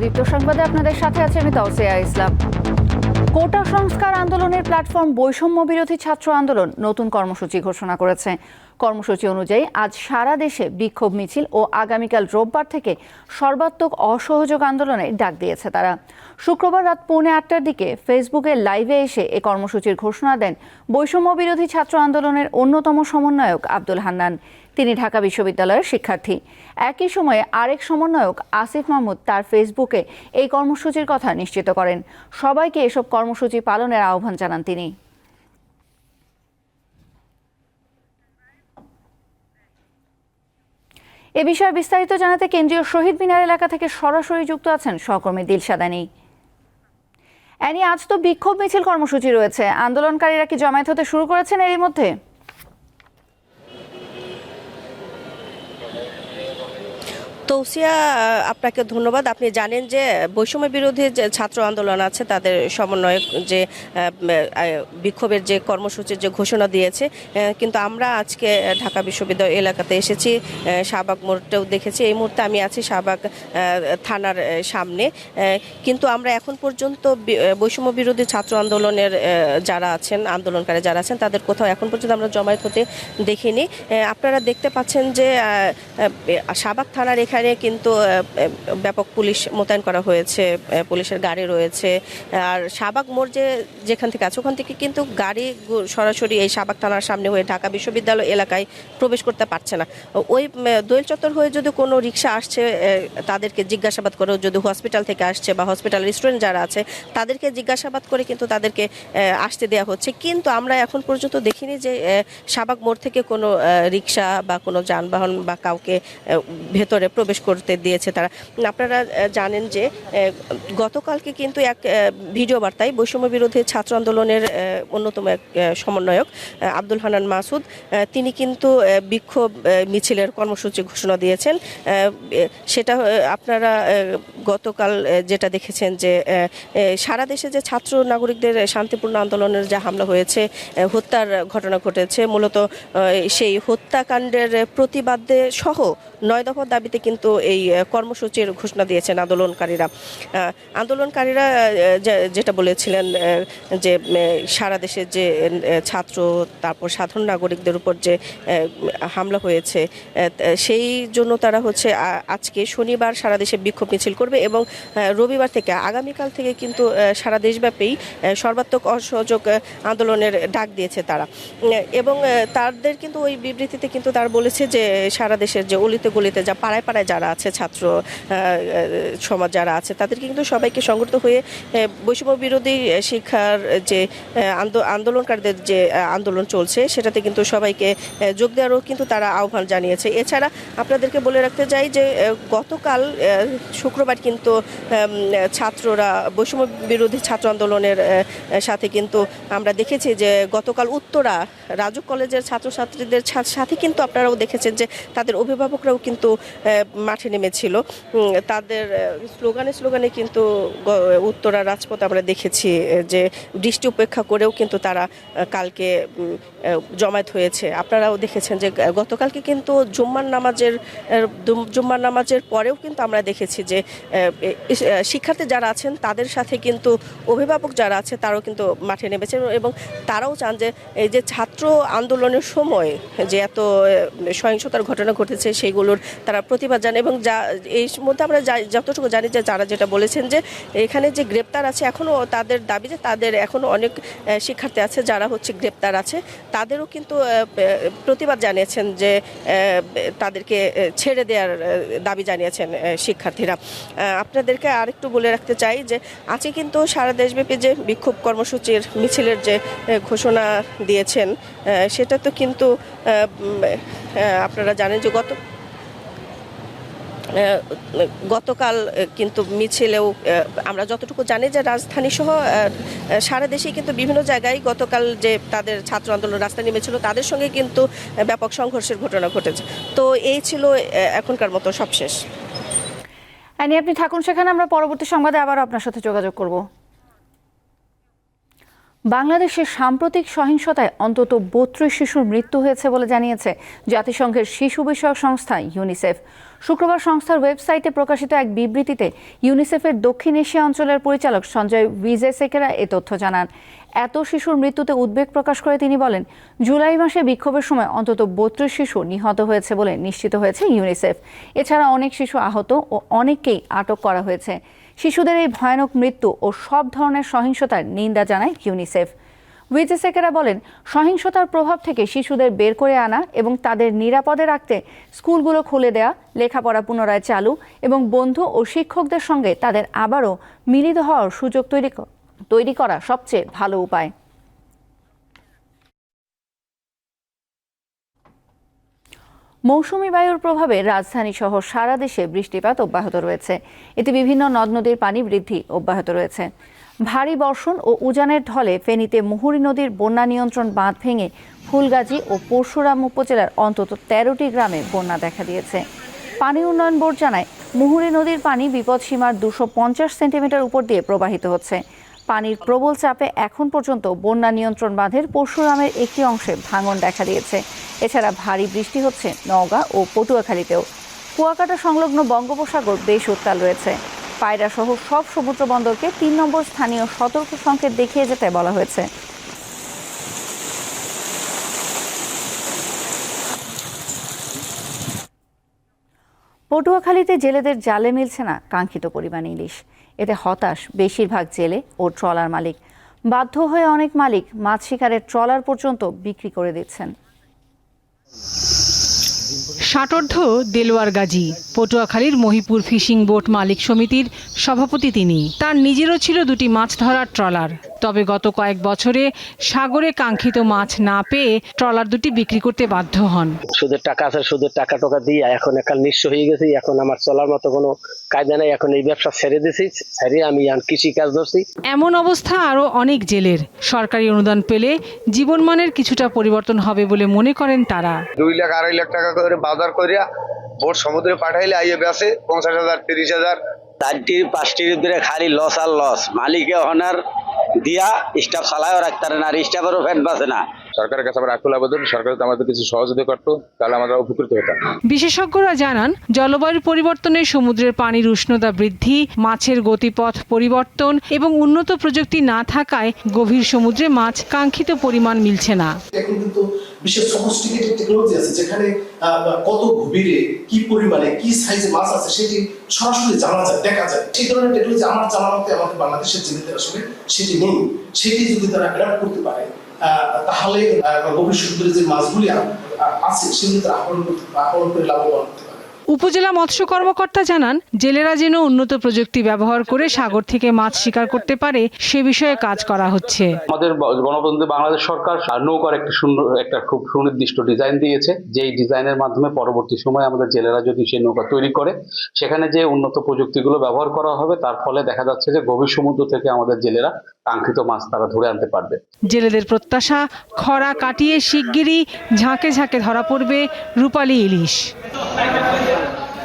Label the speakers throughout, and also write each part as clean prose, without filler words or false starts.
Speaker 1: দীপ্ত সংবাদে আপনাদের সাথে আছে আমি তাওসিয়া ইসলাম। কোটা সংস্কার আন্দোলনের প্ল্যাটফর্ম বৈষম্য বিরোধী ছাত্র আন্দোলন নতুন কর্মসূচি ঘোষণা করেছে। কর্মসূচি অনুযায়ী আজ সারা দেশে বিক্ষোভ মিছিল ও আগামীকাল রোববার থেকে সর্বাত্মক অসহযোগ আন্দোলনে ডাক দিয়েছে তারা। শুক্রবার রাত 8:45টার দিকে ফেসবুকে লাইভে এসে এ কর্মসূচির ঘোষণা দেন বৈষম্য বিরোধী ছাত্র আন্দোলনের অন্যতম সমন্বয়ক আব্দুল হান্নান। তিনি ঢাকা বিশ্ববিদ্যালয়ের শিক্ষার্থী। একই সময়ে আরেক সমন্বয়ক আসিফ মাহমুদ তার ফেসবুকে এই কর্মসূচির কথা নিশ্চিত করেন। সবাইকে এসব কর্মসূচি পালনের আহ্বান জানান তিনি। এ বিষয়ে বিস্তারিত জানাতে কেন্দ্রীয় শহীদ মিনার এলাকা থেকে সরাসরি যুক্ত আছেন সহকর্মী দিলশাদ আনী। আজ তো বিক্ষোভ মিছিল কর্মসূচি রয়েছে, আন্দোলনকারীরা কি জমায়েত হতে শুরু করেছেন এরই মধ্যে?
Speaker 2: তৌসিয়া, আপনাকে ধন্যবাদ। আপনি জানেন যে বৈষম্য বিরোধী যে ছাত্র আন্দোলন আছে তাদের সমন্বয়ক যে বিক্ষোভের যে কর্মসূচির যে ঘোষণা দিয়েছে, কিন্তু আমরা আজকে ঢাকা বিশ্ববিদ্যালয় এলাকাতে এসেছি, শাহবাগ মোড়টাও দেখেছি। এই মুহূর্তে আমি আছি শাহবাগ থানার সামনে। কিন্তু আমরা এখন পর্যন্ত বৈষম্য বিরোধী ছাত্র আন্দোলনের যারা আছেন, আন্দোলনকারী যারা আছেন, তাদের কোথাও এখন পর্যন্ত আমরা জমায়েত হতে দেখিনি। আপনারা দেখতে পাচ্ছেন যে শাহবাগ থানার এখানে কিন্তু ব্যাপক পুলিশ মোতায়েন করা হয়েছে, পুলিশের গাড়ি রয়েছে। আর শাহবাগ মোড় যেখান থেকে আছে ওখান থেকে কিন্তু গাড়ি সরাসরি এই শাহবাগ থানার সামনে হয়ে ঢাকা বিশ্ববিদ্যালয় এলাকায় প্রবেশ করতে পারছে না। ওই দোয়েল চত্বর হয়ে যদি কোনো রিক্সা আসছে, তাদেরকে জিজ্ঞাসাবাদ করে, যদি হসপিটাল থেকে আসছে বা হসপিটালের স্টুডেন্ট যারা আছে তাদেরকে জিজ্ঞাসাবাদ করে কিন্তু তাদেরকে আসতে দেওয়া হচ্ছে। কিন্তু আমরা এখন পর্যন্ত দেখিনি যে শাহবাগ মোড় থেকে কোনো রিক্সা বা কোনো যানবাহন বা কাউকে ভেতরে প্রবেশ করতে দিয়েছে তারা। আপনারা জানেন যে গতকালকে কিন্তু এক ভিডিও বার্তায় বৈষম্য বিরোধী ছাত্র আন্দোলনের অন্যতম এক সমন্বয়ক আব্দুল হান্নান মাসুদ, তিনি কিন্তু বিক্ষোভ মিছিলের কর্মসূচি ঘোষণা দিয়েছেন। সেটা আপনারা গতকাল যেটা দেখেছেন যে সারা দেশে যে ছাত্র নাগরিকদের শান্তিপূর্ণ আন্দোলনের যে হামলা হয়েছে, হত্যার ঘটনা ঘটেছে, মূলত সেই হত্যাকাণ্ডের প্রতিবাদে সহ 9 দফা দাবিতে কিন্তু এই কর্মসূচির ঘোষণা দিয়েছেন আন্দোলনকারীরা যেটা বলেছিলেন যে সারা দেশের যে ছাত্র তারপর সাধারণ নাগরিকদের উপর যে হামলা হয়েছে, সেই জন্য তারা আজকে শনিবার সারা দেশে বিক্ষোভ মিছিল করবে এবং রবিবার থেকে আগামীকাল থেকে কিন্তু সারা দেশব্যাপী সর্বাত্মক অসহযোগ আন্দোলনের ডাক দিয়েছে তারা। এবং তাদের কিন্তু ওই বিবৃতিতে কিন্তু তারা বলেছে যে সারা দেশের যে অলিতে গলিতে যা পাড়ায় পাড়ায় যারা আছে, ছাত্র সমাজ যারা আছে, তাদেরকে কিন্তু সবাইকে সংগঠিত হয়ে বৈষম্য বিরোধী শিক্ষার যে আন্দোলনকারীদের যে আন্দোলন চলছে সেটাতে কিন্তু সবাইকে যোগ দেওয়ারও কিন্তু তারা আহ্বান জানিয়েছে। এছাড়া আপনাদেরকে বলে রাখতে চাই যে গতকাল শুক্রবার কিন্তু ছাত্ররা বৈষম্য বিরোধী ছাত্র আন্দোলনের সাথে কিন্তু আমরা দেখেছি যে গতকাল উত্তরা রাজুক কলেজের ছাত্রছাত্রীদের সাথে কিন্তু আপনারাও দেখেছেন যে তাদের অভিভাবকরাও কিন্তু মাঠে নেমেছিল। তাদের স্লোগানে কিন্তু উত্তরা রাজপথে আমরা দেখেছি যে বৃষ্টি উপেক্ষা করেও কিন্তু তারা কালকে জমায়েত হয়েছে। আপনারাও দেখেছেন যে গতকালকে কিন্তু জুম্মার নামাজের পরেও কিন্তু আমরা দেখেছি যে শিক্ষার্থী যারা আছেন তাদের সাথে কিন্তু অভিভাবক যারা আছে তারাও কিন্তু মাঠে নেমেছেন এবং তারাও চান যে এই যে ছাত্র আন্দোলনের সময় যে এত সহিংসতার ঘটনা ঘটেছে সেইগুলোর তারা প্রতিবাদ জানান। এবং এই মধ্যে আমরা যতটুকু জানি যে যারা যেটা বলেছেন যে এখানে যে গ্রেপ্তার আছে, এখনও তাদের দাবি যে তাদের এখনও অনেক শিক্ষার্থী আছে যারা গ্রেপ্তার আছে, তাদেরও কিন্তু প্রতিবাদ জানিয়েছেন যে তাদেরকে ছেড়ে দেওয়ার দাবি জানিয়েছেন শিক্ষার্থীরা। আপনাদেরকে আরেকটু বলে রাখতে চাই যে আজকে কিন্তু সারা দেশব্যাপী যে বিক্ষোভ কর্মসূচির মিছিলের যে ঘোষণা দিয়েছেন সেটা তো কিন্তু আপনারা জানেন যে গতকাল কিন্তু মিছিলেও আমরা যতটুকু জানি যে রাজধানী সহ সারা দেশে কিন্তু বিভিন্ন জায়গায় গতকাল যে তাদের ছাত্র আন্দোলন রাস্তায় নেমেছিল তাদের সঙ্গে কিন্তু ব্যাপক সংঘর্ষের ঘটনা ঘটেছে। তো এই ছিল এখনকার মতো সবশেষ।
Speaker 1: আপনি থাকুন সেখানে, আমরা পরবর্তী সংবাদে আবার আপনার সাথে যোগাযোগ করব। বাংলাদেশের সাম্প্রতিক সহিংসতায় অন্তত ৩২ শিশুর মৃত্যু হয়েছে বলে জানিয়েছে জাতিসংঘের শিশু বিষয়ক সংস্থা ইউনিসেফ। শুক্রবার সংস্থার ওয়েবসাইটে প্রকাশিত এক বিবৃতিতে ইউনিসেফের দক্ষিণ এশিয়া অঞ্চলের পরিচালক সঞ্জয় ভিজেসেকেরা এ তথ্য জানান। এত শিশুর মৃত্যুতে উদ্বেগ প্রকাশ করে তিনি বলেন, জুলাই মাসে বিক্ষোভের সময় অন্তত ৩২ শিশু নিহত হয়েছে বলে নিশ্চিত হয়েছে ইউনিসেফ। এছাড়া অনেক শিশু আহত ও অনেককেই আটক করা হয়েছে। শিশুদের এই ভয়ানক মৃত্যু ও সব ধরনের সহিংসতার নিন্দা জানায় ইউনিসেফ। ভিজেসেকেরা বলেন, সহিংসতার প্রভাব থেকে শিশুদের বের করে আনা এবং তাদের নিরাপদে রাখতে স্কুলগুলো খুলে দেয়া, লেখাপড়া পুনরায় চালু এবং বন্ধু ও শিক্ষকদের সঙ্গে তাদের আবারও মিলিত হওয়ার সুযোগ তৈরি করা সবচেয়ে ভালো উপায়। মৌসুমী বায়ুর প্রভাবে রাজধানী সহ সারা দেশে বৃষ্টিপাত অব্যাহত রয়েছে। এতে বিভিন্ন নদ নদীর পানি বৃদ্ধি অব্যাহত রয়েছে। ভারী বর্ষণ ও উজানের ঢলে ফেনীতে মুহুরী নদীর বন্যা নিয়ন্ত্রণ বাঁধ ভেঙে ফুলগাজী ও পরশুরাম উপজেলার অন্তত ১৩টি গ্রামে বন্যা দেখা দিয়েছে। পানি উন্নয়ন বোর্ড জানায়, মুহুরী নদীর পানি বিপদসীমার ২৫০ সেন্টিমিটার উপর দিয়ে প্রবাহিত হচ্ছে। পানির প্রবল চাপে এখন পর্যন্ত বন্যা নিয়ন্ত্রণ বাঁধের পরশুরামের একটি অংশে ভাঙন দেখা দিয়েছে। এছাড়া ভারী বৃষ্টি হচ্ছে নওগাঁ ও পটুয়াখালীতেও। কুয়াকাটা সংলগ্ন বঙ্গোপসাগর বেশ উত্তাল রয়েছে। পায়রা সহ সব সমুদ্র বন্দরকে ৩ নম্বর স্থানীয় সতর্ক সংকেত দেখিয়ে যেতে বলা হয়েছে। পটুয়াখালীতে জেলেদের জালে মিলছে না কাঙ্ক্ষিত পরিমাণ ইলিশ। এতে হতাশ বেশিরভাগ জেলে ও ট্রলার মালিক। বাধ্য হয়ে অনেক মালিক মাছ শিকারের ট্রলার পর্যন্ত বিক্রি করে দিচ্ছেন।
Speaker 3: ষাটোর্ধ্ব দেলোয়ার গাজী পটুয়াখালীর মহিপুর ফিশিং বোট মালিক সমিতির সভাপতি তিনি। তার নিজেরও ছিল 2টি মাছ ধরার ট্রলার। তবে গত কয়েক বছরে সাগরে কাঙ্ক্ষিত মাছ না পেয়ে ট্রলার 2টি বিক্রি করতে বাধ্য হন।
Speaker 4: সুদের টাকা আছে, সুদের টাকা দিয়ে এখন একাল নিঃস্ব হয়ে গেছি। এখন আমার চলার মতো কোনো কায়দা নেই। এখন এই ব্যবসা ছেড়ে দিছি, ছেড়ে আমি কৃষি কাজ ধরছি।
Speaker 3: এমন অবস্থা আরও অনেক জেলের। সরকারি অনুদান পেলে জীবনমানের কিছুটা পরিবর্তন হবে বলে মনে করেন তারা।
Speaker 5: 2 লাখ 2.5 লাখ টাকা করে বাজার করিয়া বোট সমুদ্রে পাঠাইলে আইয়ে বেসে 50,000 30,000।
Speaker 6: 4টি 5টির ধরে খালি লস আর লস। মালিকে হনার দিয়া স্টাফ চালায়ও রাখতে না, আর স্টাফেরও ফ্যাট বাঁচে না।
Speaker 5: সরকারের কাছে আমরা আকুল আবেদন, সরকার যদি আমাদের কিছু সহযোগিতা করতো তাহলে আমরা উপকৃত হতাম।
Speaker 3: বিশেষজ্ঞরা জানান, জলবায়ু পরিবর্তনে সমুদ্রের পানির উষ্ণতা বৃদ্ধি, মাছের গতিপথ পরিবর্তন এবং উন্নত প্রযুক্তি না থাকায় গভীর সমুদ্রে মাছ কাঙ্ক্ষিত পরিমাণ মিলছে না।
Speaker 7: এখন কিন্তু বিশেষ সফিস্টিকেটেড টেকনোলজি আছে, যেখানে কত গভীরে কি পরিমাণে কি সাইজে মাছ আছে সেটি সরাসরি জানা যায়, দেখা যায়। সেই ধরনের টেকনোলজি আমার জানা মতে আমাদের বাংলাদেশের জেলেদের আসলে সেটি নেই। সেটি যদি তারা অ্যাডাপ্ট করতে পারে তাহলে গভীর সমুদ্রে যে মাছগুলি আছে সেগুলি তারা আহরণ করে লাভবান হতে পারে।
Speaker 3: উপজেলা মৎস্য কর্মকর্তা জানান, জেলেরা যেন উন্নত প্রযুক্তি ব্যবহার করে সাগর থেকে মাছ শিকার করতে পারে সে বিষয়ে কাজ করা হচ্ছে।
Speaker 8: আমাদের গণপ্রজাতন্ত্রী বাংলাদেশ সরকার নৌকার একটা খুব সুনির্দিষ্ট ডিজাইন দিয়েছে, যেই ডিজাইনের মাধ্যমে পরবর্তী সময় আমাদের জেলেরা যদি সেই নৌকা তৈরি করে সেখানে যে উন্নত প্রযুক্তিগুলো ব্যবহার করা হবে, তার ফলে দেখা যাচ্ছে যে গভীর সমুদ্র থেকে আমাদের জেলেরা কাঙ্ক্ষিত মাছ তারা ধরে আনতে পারবে।
Speaker 3: জেলেদের প্রত্যাশা, খরা কাটিয়ে শিগগিরই ঝাঁকে ঝাঁকে ধরা পড়বে রূপালী ইলিশ।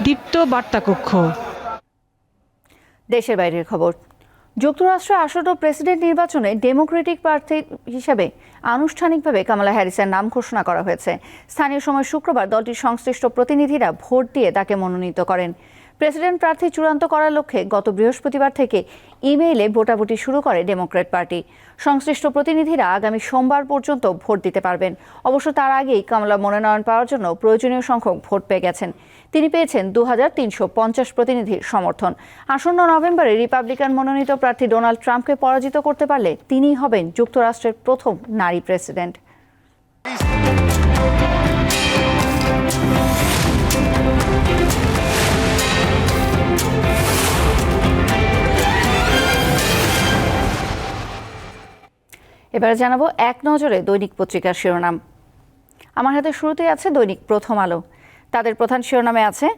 Speaker 3: দীপ্ত বার্তা কক্ষ।
Speaker 1: দেশের বাইরের খবর। যুক্তরাষ্ট্রে আসন্ন প্রেসিডেন্ট নির্বাচনে ডেমোক্রেটিক প্রার্থী হিসেবে আনুষ্ঠানিকভাবে কামালা হ্যারিসের নাম ঘোষণা করা হয়েছে। স্থানীয় সময় শুক্রবার দলটির সংশ্লিষ্ট প্রতিনিধিরা ভোট দিয়ে তাকে মনোনীত করেন। প্রেসিডেন্ট প্রার্থী চূড়ান্ত করার লক্ষ্যে গত বৃহস্পতিবার থেকে ইমেইলে ভোটাভুটি শুরু করে ডেমোক্র্যাট পার্টি। সংশ্লিষ্ট প্রতিনিধিরা আগামী সোমবার পর্যন্ত ভোট দিতে পারবেন। অবশ্য তার আগেই কামালা মনোনয়ন পাওয়ার জন্য প্রয়োজনীয় সংখ্যক ভোট পেয়ে গেছেন। তিনি পেয়েছেন 2350 প্রতিনিধির সমর্থন। আসন্ন নভেম্বরে রিপাবলিকান মনোনীত প্রার্থী ডোনাল্ড ট্রাম্পকে পরাজিত করতে পারলে তিনিই হবেন যুক্তরাষ্ট্রের প্রথম নারী প্রেসিডেন্ট। এবারে জানাবো এক নজরে দৈনিক পত্রিকার শিরোনাম। আমার হাতে শুরুতেই আছে দৈনিক প্রথম আলো। তাদের প্রধান শিরোনামে আছে,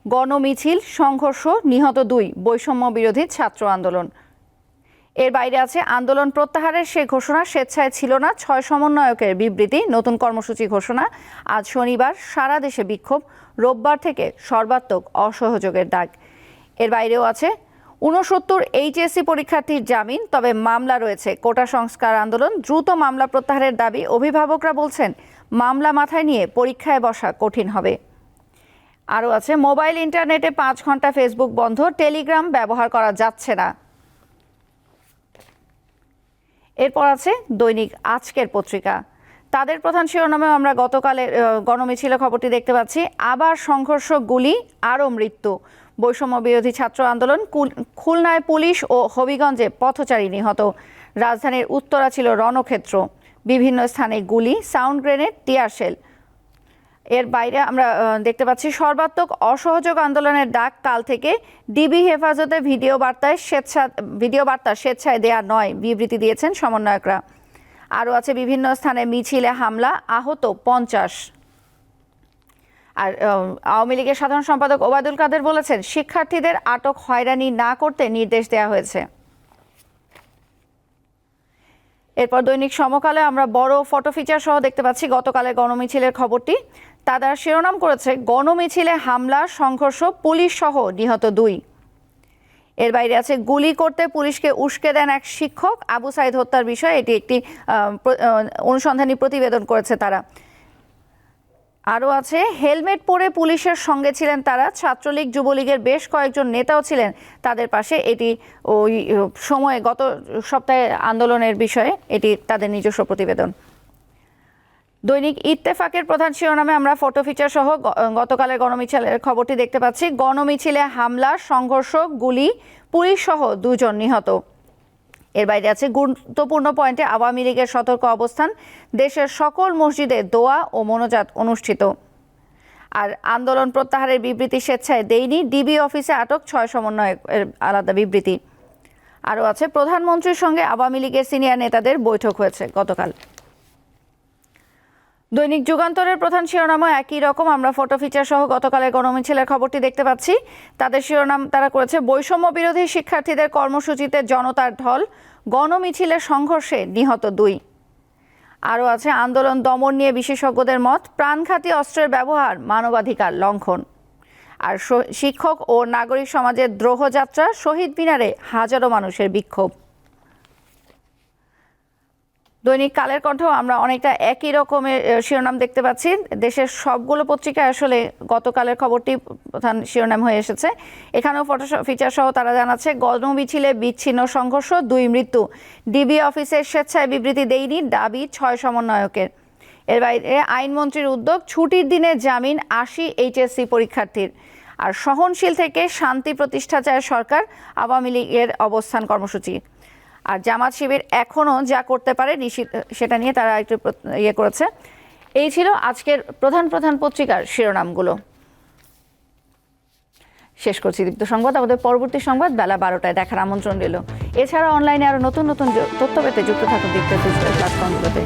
Speaker 1: গণমিছিল সংঘর্ষ, নিহত 2, বৈষম্য বিরোধী ছাত্র আন্দোলন। এর বাইরে আছে, আন্দোলন প্রত্যাহারের সে ঘোষণা স্বেচ্ছায় ছিল না, 6 সমন্বয়কের বিবৃতি, নতুন কর্মসূচি ঘোষণা। আজ শনিবার সারা দেশে বিক্ষোভ, রোববার থেকে সর্বাত্মক অসহযোগের ডাক। এর বাইরেও আছে, ৬৯ এইচএসসি পরীক্ষার্থীর জামিন, তবে মামলা রয়েছে। কোটা সংস্কার আন্দোলন, দ্রুত মামলা প্রত্যাহারের দাবি। অভিভাবকরা বলছেন মামলা মাথায় নিয়ে পরীক্ষায় বসা কঠিন হবে। আরও আছে মোবাইল ইন্টারনেটে 5 ঘন্টা ফেসবুক বন্ধ, টেলিগ্রাম ব্যবহার করা যাচ্ছে না। এরপর আছে দৈনিক আজকের পত্রিকা। তাদের প্রধান শিরোনামে আমরা গতকালের গণমিছিলে খবরটি দেখতে পাচ্ছি। আবার সংঘর্ষ, গুলি, আরও মৃত্যু। বৈষম্য বিরোধী ছাত্র আন্দোলন, খুলনায় পুলিশ ও হবিগঞ্জে পথচারী নিহত। রাজধানীর উত্তরা ছিল রণক্ষেত্র, বিভিন্ন স্থানে গুলি, সাউন্ড গ্রেনেড, টিয়ারশেল। এর বাইরে আমরা দেখতে পাচ্ছি সর্বাত্মক অসহযোগ আন্দোলনের ডাক। কাল থেকে ডিবি হেফাজতে ভিডিও বার্তা স্বেচ্ছায় দেয়া নয়, বিবৃতি দিয়েছেন সমন্বয়করা। আরও আছে বিভিন্ন স্থানে মিছিলে হামলা, আহত 50। আর আওয়ামী লীগের সাধারণ সম্পাদক ওবায়দুল কাদের বলেছেন শিক্ষার্থীদের আটক, হয়রানি না করতে নির্দেশ দেওয়া হয়েছে। এরপর দৈনিক সমকালে আমরা বড় ফটো ফিচার সহ দেখতে পাচ্ছি গতকালের গণমিছিলের খবরটি। তারা শিরোনাম করেছে গণমিছিলে হামলা, সংঘর্ষ, পুলিশ সহ নিহত 2। এর বাইরে আছে গুলি করতে পুলিশকে উস্কে দেন এক শিক্ষক, আবু সাইদ হত্যার বিষয়ে এটি একটি অনুসন্ধানী প্রতিবেদন করেছে তারা। আরও আছে হেলমেট পরে পুলিশের সঙ্গে ছিলেন তারা, ছাত্রলীগ যুবলীগের বেশ কয়েকজন নেতাও ছিলেন তাদের পাশে। এটি ওই সময়ে গত সপ্তাহে আন্দোলনের বিষয়ে এটি তাদের নিজস্ব প্রতিবেদন। দৈনিক ইত্তেফাকের প্রধান শিরোনামে আমরা ফটো ফিচার সহ গতকালের গণমিছিলের খবরটি দেখতে পাচ্ছি। গণমিছিলে হামলা, সংঘর্ষ, গুলি, পুলিশ সহ 2 জন নিহত। এর বাইরে আছে গুরুত্বপূর্ণ পয়েন্টে আওয়ামী লীগের সতর্ক অবস্থান, দেশের সকল মসজিদে দোয়া ও মোনাজাত অনুষ্ঠিত। আর আন্দোলন প্রত্যাহারের বিবৃতি স্বেচ্ছায় দেয়নি, ডিবি অফিসে আটক 6 সমন্বয়কের আলাদা বিবৃতি। আরও আছে প্রধানমন্ত্রীর সঙ্গে আওয়ামী লীগের সিনিয়র নেতাদের বৈঠক হয়েছে গতকাল। দৈনিক যুগান্তরের প্রধান শিরোনামও একই রকম। আমরা ফটো ফিচার সহ গতকালের গণমিছিলের খবরটি দেখতে পাচ্ছি। তাদের শিরোনাম তারা করেছে বৈষম্য বিরোধী শিক্ষার্থীদের কর্মসূচিতে জনতার ঢল, গণমিছিলের সংঘর্ষে নিহত 2। আরও আছে আন্দোলন দমন নিয়ে বিশেষজ্ঞদের মত, প্রাণঘাতী অস্ত্রের ব্যবহার মানবাধিকার লঙ্ঘন। আর শিক্ষক ও নাগরিক সমাজের দ্রোহযাত্রা, শহীদ মিনারে হাজারো মানুষের বিক্ষোভ। দৈনিক কালের কণ্ঠ আমরা অনেকটা একই রকমের শিরোনাম দেখতে পাচ্ছি। দেশের সবগুলো পত্রিকায় আসলে গতকালের খবরটি প্রধান শিরোনাম হয়ে এসেছে। এখানেও ফটো ফিচার সহ তারা জানাচ্ছে গণমিছিলে বিচ্ছিন্ন সংঘর্ষ, 2 মৃত্যু। ডিবি অফিসের স্বেচ্ছায় বিবৃতি দেয়নি, দাবি 6 সমন্বয়কের। এর বাইরে আইনমন্ত্রীর উদ্যোগ, ছুটির দিনে জামিন 80 এইচএসসি পরীক্ষার্থীর। আর সহনশীল থেকে শান্তি প্রতিষ্ঠা চায় সরকার, আওয়ামী লীগের অবস্থান কর্মসূচি। আর জামাত শিবির এখনও যা করতে পারে সেটা নিয়ে তারা একটু করেছে। এই ছিল আজকের প্রধান পত্রিকার শিরোনামগুলো। শেষ করছি দীপ্ত সংবাদ। আমাদের পরবর্তী সংবাদ বেলা 12টায় দেখার আমন্ত্রণ রইল। এছাড়া অনলাইনে আরও নতুন তথ্য পেতে যুক্ত থাকুন দীপ্ত প্ল্যাটফর্মগুলোতে।